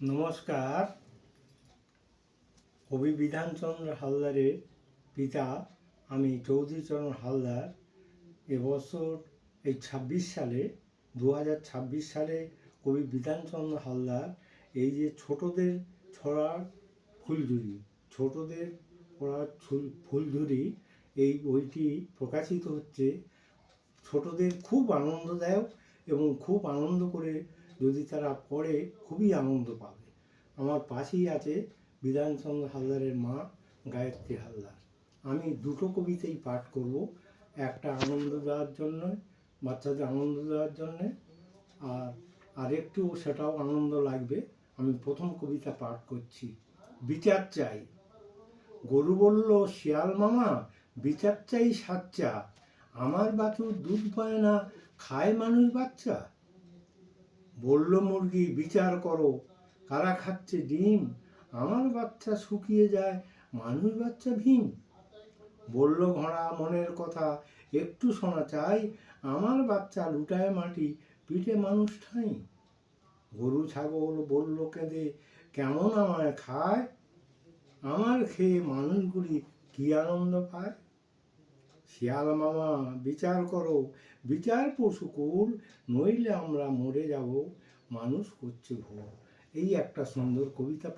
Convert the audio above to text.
নমস্কার। কবি বিধানচন্দ্র হালদারের পিতা আমি চৌধুরীচরণ হালদার। এবছর এই 2026 সালে কবি বিধানচন্দ্র হালদার এই যে ছোটদের ছড়ার ফুলঝুরি, ছোটদের পড়ার ফুলঝুরি, এই বইটি প্রকাশিত হচ্ছে। ছোটদের খুব আনন্দদায়ক এবং খুব আনন্দ করে যদি তারা পড়ে খুবই আনন্দ পাবে। আমার পাশেই আছে বিধানচন্দ্র হালদারের মা গায়ত্রী হালদার। আমি দুটো কবিতাই পাঠ করব, একটা আনন্দ দেওয়ার জন্য, বাচ্চাদের আনন্দ দেওয়ার জন্যে, আর একটু সেটাও আনন্দ লাগবে। আমি প্রথম কবিতা পাঠ করছি। বিচার চাই। গরু বলল, শিয়াল মামা বিচার চাই সাচ্চা, আমার বাছুর দুধ পায় না, খায় মানুষ বাচ্চা। বলল মুরগি, বিচার করো, কারা খাচ্ছে ডিম, আমার বাচ্চা শুকিয়ে যায়, মানুষ বাচ্চা ভীম। বলল ঘোড়া, মনের কথা একটু শোনা চাই, আমার বাচ্চা লুটায় মাটি, পিঠে মানুষ ঠাঁই। গরু ছাগল বলল কেঁদে, কেমন আমায় খায়, আমার খেয়ে মানুষগুলি কি আনন্দ পায়। শিয়াল মামা বিচার করো, বিচার পশুকুল, নইলে আমরা মরে যাব, মানুষ করছে ভুল। এই একটা সুন্দর কবিতা।